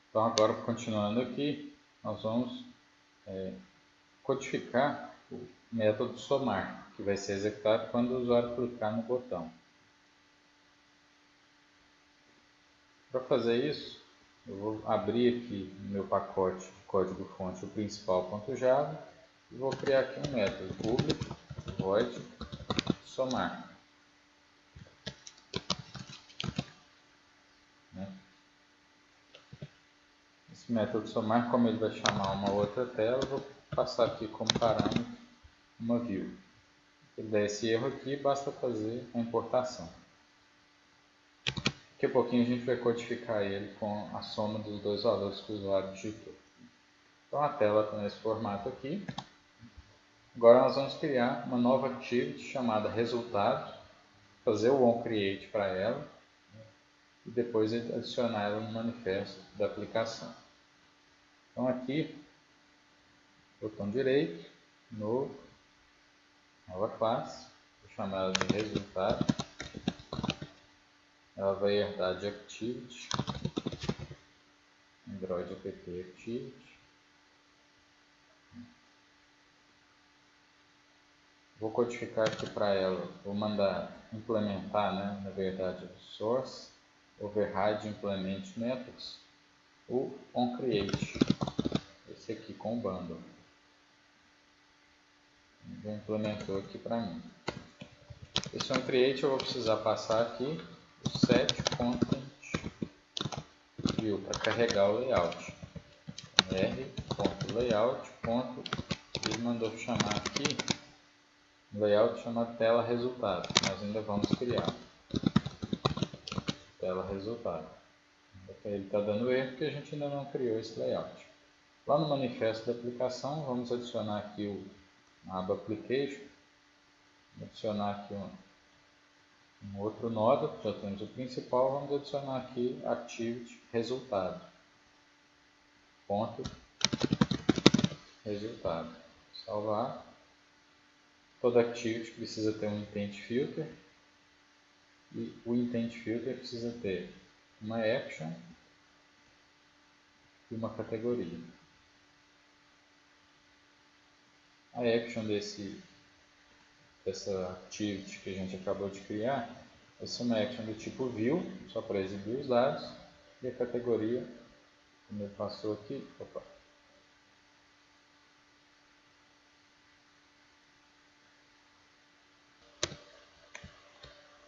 Então agora, continuando aqui, nós vamos codificar o método somar, que vai ser executado quando o usuário clicar no botão. Para fazer isso, eu vou abrir aqui no meu pacote de código-fonte o principal.java e vou criar aqui um método public void somar. Esse método somar, como ele vai chamar uma outra tela, eu vou passar aqui como parâmetro uma view. Se der esse erro aqui, basta fazer a importação. Daqui a pouquinho a gente vai codificar ele com a soma dos dois valores que o usuário digitou. Então a tela está nesse formato aqui. Agora nós vamos criar uma nova activity chamada resultado, fazer o onCreate para ela e depois adicionar ela no manifesto da aplicação. Então aqui, botão direito, novo, nova classe, vou chamar ela de resultado. Ela vai herdar de activity, Android app activity. Vou codificar aqui para ela, vou mandar implementar, na verdade, o source, override implement methods, o onCreate, esse aqui com o bundle. Já implementou aqui para mim. Esse onCreate eu vou precisar passar aqui o setContentView para carregar o layout. r.layout. Ele mandou chamar aqui um layout chamado tela resultado. Nós ainda vamos criar tela resultado. Ele está dando erro porque a gente ainda não criou esse layout. Lá no manifesto da aplicação, vamos adicionar aqui a aba Application. Vamos adicionar aqui um outro nodo, já temos o principal, vamos adicionar aqui Activity Resultado. Ponto resultado. Salvar. Toda Activity precisa ter um Intent Filter. E o Intent Filter precisa ter uma Action e uma categoria. A Action dessa Activity que a gente acabou de criar vai ser uma Action do tipo View, só para exibir os dados. E a categoria, como ele passou aqui,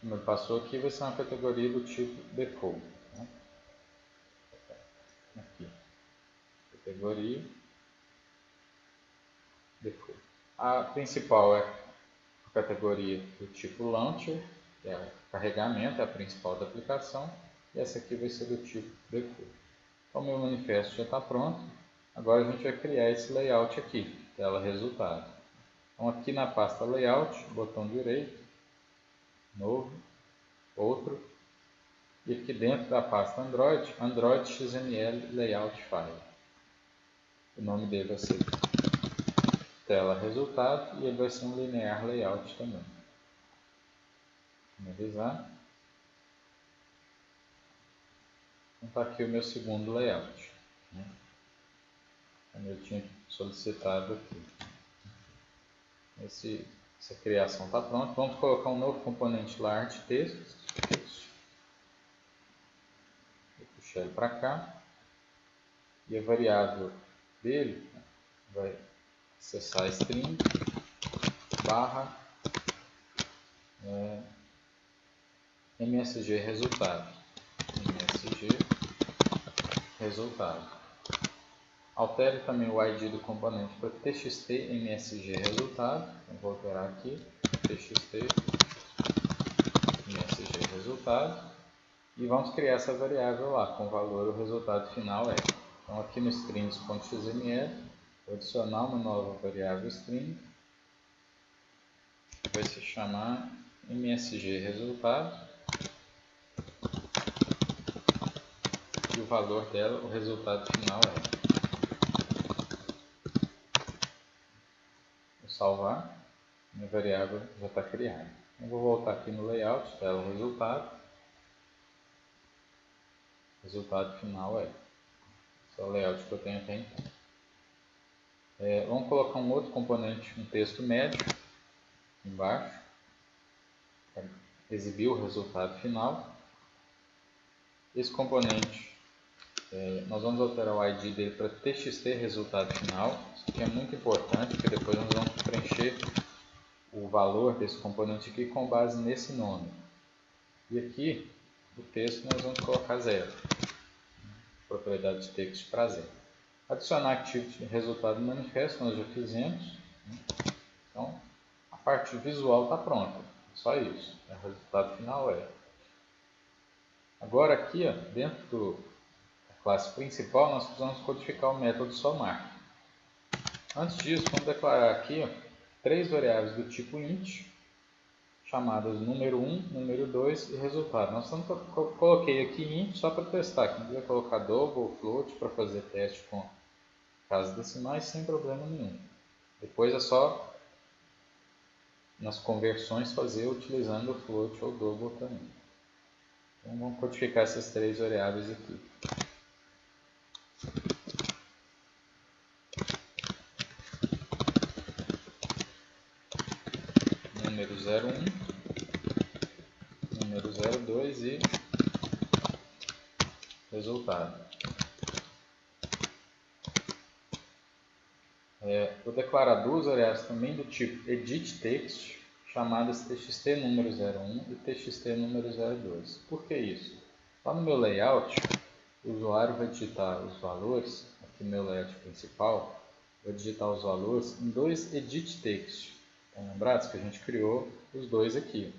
como ele passou aqui, vai ser uma categoria do tipo Default. Aqui, categoria Default. A principal é a categoria do tipo Launcher, que é o carregamento, é a principal da aplicação. E essa aqui vai ser do tipo Default. Então, o meu manifesto já está pronto. Agora a gente vai criar esse layout aqui, tela resultado. Então, aqui na pasta Layout, botão direito, novo, outro, e aqui dentro da pasta Android, Android XML Layout File. O nome dele vai ser tela resultado e ele vai ser um linear layout também. Finalizar. Então está aqui o meu segundo layout, como eu tinha solicitado aqui. Essa criação está pronta. Vamos colocar um novo componente lá, art texto. Vou puxar ele para cá. E a variável dele vai acessar a string barra msg resultado. msg resultado. Altere também o id do componente para txt msg resultado. Eu vou alterar aqui txt msg resultado. E vamos criar essa variável lá com o valor, o resultado final é. Então aqui no strings.xml, vou adicionar uma nova variável string, que vai se chamar msg resultado, e o valor dela, o resultado final é. Vou salvar, minha variável já está criada. Eu vou voltar aqui no layout, tela resultado, resultado final é. Esse é o layout que eu tenho até então. Vamos colocar um outro componente, um texto médio, embaixo, para exibir o resultado final. Esse componente, nós vamos alterar o ID dele para txt resultado final. Isso aqui é muito importante, porque depois nós vamos preencher o valor desse componente aqui com base nesse nome. E aqui, o texto nós vamos colocar 0. Propriedade de texto para 0. Adicionar arquivo de resultado manifesto, nós já fizemos. Então, a parte visual está pronta. Só isso. O resultado final é. Agora aqui, dentro da classe principal, nós precisamos codificar o método somar. Antes disso, vamos declarar aqui 3 variáveis do tipo int, chamadas número 1, número 2 e resultado. Coloquei aqui int só para testar. Quem quiser colocar double ou float para fazer teste com casas decimais sem problema nenhum. Depois é só nas conversões fazer utilizando o float ou double também. Então vamos codificar essas 3 variáveis aqui. Número 01, número 02 e resultado. Vou declarar 2 variáveis também do tipo editText, chamadas txt número 01 e txt número 02. Por que isso? Lá no meu layout, o usuário vai digitar os valores, aqui no meu layout principal, vou digitar os valores em 2 editText. Estão lembrados que a gente criou os dois aqui.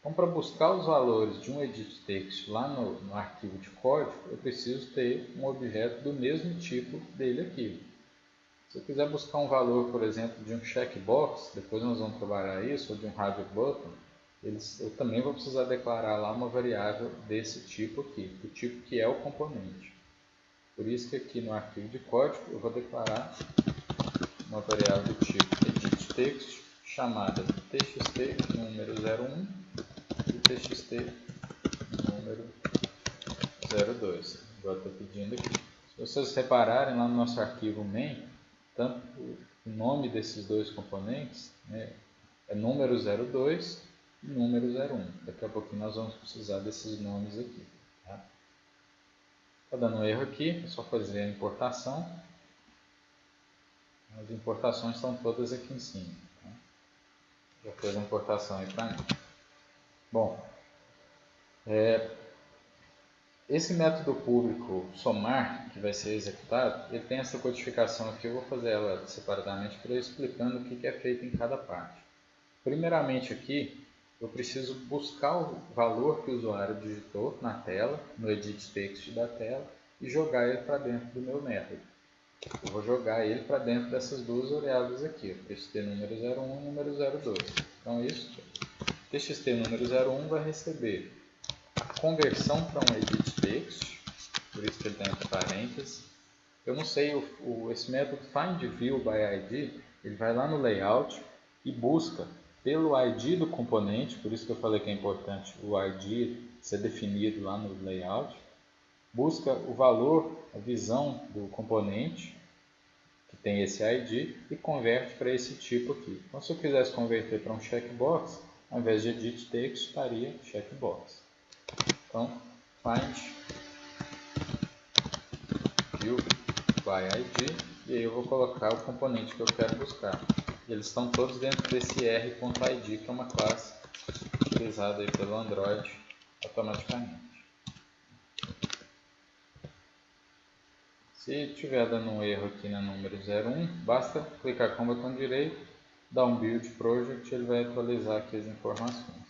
Então, para buscar os valores de um editText lá no arquivo de código, eu preciso ter um objeto do mesmo tipo dele aqui. Se eu quiser buscar um valor, por exemplo, de um checkbox, depois nós vamos trabalhar isso, ou de um hard button, eu também vou precisar declarar lá uma variável desse tipo aqui, do tipo que é o componente. Por isso que aqui no arquivo de código eu vou declarar uma variável do tipo editText chamada txt número 01 e txt número 02. Agora estou pedindo aqui. Se vocês repararem lá no nosso arquivo main, tanto o nome desses dois componentes é número 02 e número 01. Daqui a pouquinho nós vamos precisar desses nomes aqui. Está dando um erro aqui, é só fazer a importação. As importações estão todas aqui em cima. Já fez a importação aí para mim. Bom, esse método público somar, que vai ser executado, ele tem essa codificação aqui, eu vou fazer ela separadamente para ir explicando o que é feito em cada parte. Primeiramente aqui, eu preciso buscar o valor que o usuário digitou na tela, no editText da tela, e jogar ele para dentro do meu método. Eu vou jogar ele para dentro dessas duas variáveis aqui, txt número 01 e número 02. Então isso, txt número 01 vai receber a conversão para um editText, por isso que ele está entre parênteses. Eu não sei, esse método findViewById, ele vai lá no layout e busca pelo ID do componente, por isso que eu falei que é importante o ID ser definido lá no layout. Busca o valor, a visão do componente, que tem esse ID, e converte para esse tipo aqui. Então, se eu quisesse converter para um checkbox, ao invés de editText, estaria checkbox. Então, find view by ID, e aí eu vou colocar o componente que eu quero buscar. E eles estão todos dentro desse r.id, que é uma classe utilizada aí pelo Android automaticamente. Se estiver dando um erro aqui no número 01, basta clicar com o botão direito, dar um build project e ele vai atualizar aqui as informações.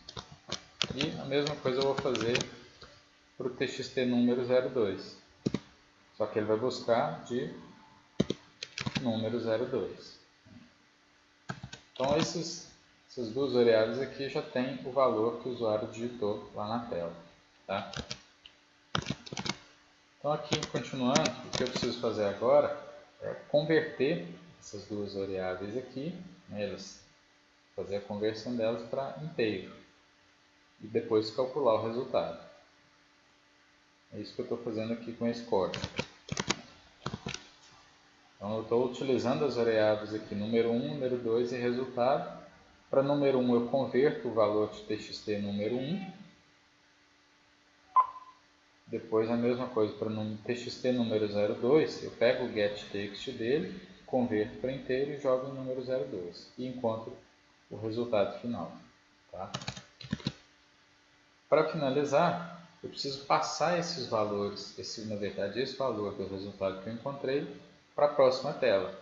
E a mesma coisa eu vou fazer para o txt número 02. Só que ele vai buscar de número 02. Então essas duas variáveis aqui já tem o valor que o usuário digitou lá na tela. Tá? Então aqui, continuando, o que eu preciso fazer agora é converter essas duas variáveis aqui, fazer a conversão delas para inteiro e depois calcular o resultado. É isso que eu estou fazendo aqui com esse código. Então eu estou utilizando as variáveis aqui, número 1, número 2 e resultado. Para número 1 eu converto o valor de txt número 1. Depois a mesma coisa para o txt número 02, eu pego o getText dele, converto para inteiro e jogo em número 02 e encontro o resultado final. Tá? Para finalizar, eu preciso passar esses valores, esse valor do resultado que eu encontrei, para a próxima tela.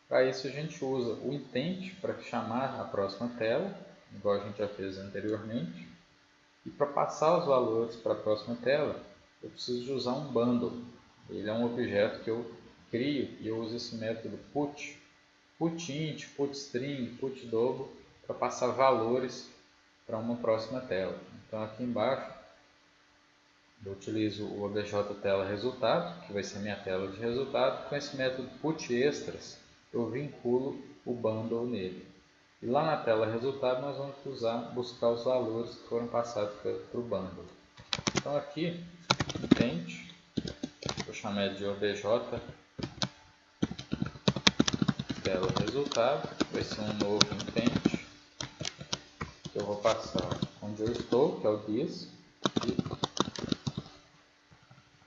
Para isso a gente usa o intent para chamar a próxima tela, igual a gente já fez anteriormente. E para passar os valores para a próxima tela, eu preciso de usar um bundle. Ele é um objeto que eu crio e eu uso esse método put, putInt, putString, putDouble para passar valores para uma próxima tela. Então aqui embaixo eu utilizo o obj_tela_resultado, que vai ser minha tela de resultado. Com esse método putExtras eu vinculo o bundle nele. E lá na tela resultado nós vamos buscar os valores que foram passados para o bundle. Então aqui, intent, vou chamar de obj tela resultado, vai ser um novo intent, que eu vou passar onde eu estou, que é o this, e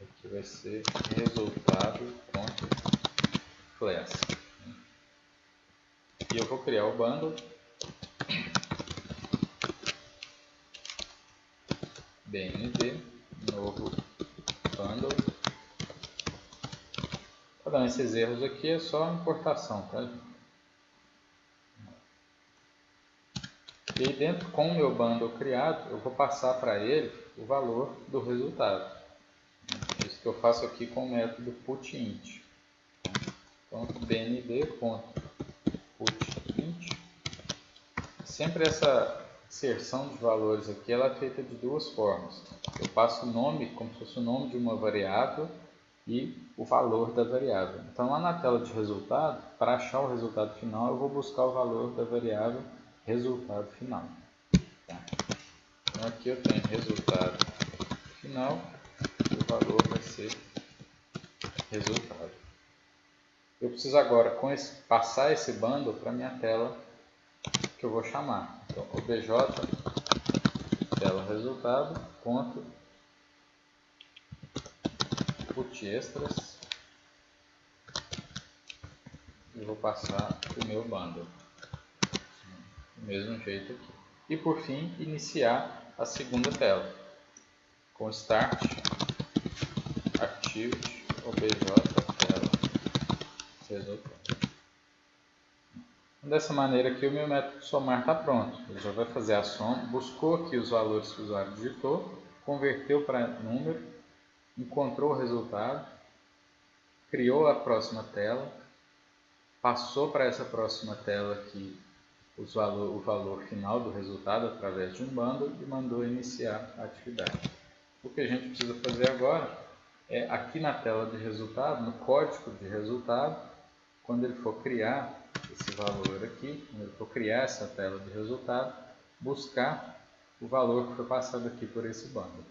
aqui vai ser resultado.class. E eu vou criar o bundle, bnd, novo bundle. Para dar esses erros aqui é só importação, tá? E aí dentro, com o meu bundle criado, eu vou passar para ele o valor do resultado. Isso que eu faço aqui com o método putInt. Então, bnd.putInt. Sempre essa inserção de valores aqui ela é feita de duas formas. Eu passo o nome como se fosse o nome de uma variável e o valor da variável. Então lá na tela de resultado, para achar o resultado final, eu vou buscar o valor da variável resultado final. Tá? Então aqui eu tenho resultado final e o valor vai ser resultado. Eu preciso agora passar esse bundle para a minha tela que eu vou chamar. Então obj tela resultado ponto putExtras e vou passar o meu bundle do mesmo jeito aqui. E por fim iniciar a segunda tela com start activity obj tela resultado. Dessa maneira aqui o meu método somar está pronto. Ele já vai fazer a soma, buscou aqui os valores que o usuário digitou, converteu para número, encontrou o resultado, criou a próxima tela, passou para essa próxima tela aqui o valor final do resultado através de um bundle e mandou iniciar a atividade. O que a gente precisa fazer agora é aqui na tela de resultado, no código de resultado, quando ele for criar esse valor aqui, quando ele for criar essa tela de resultado, buscar o valor que foi passado aqui por esse bundle.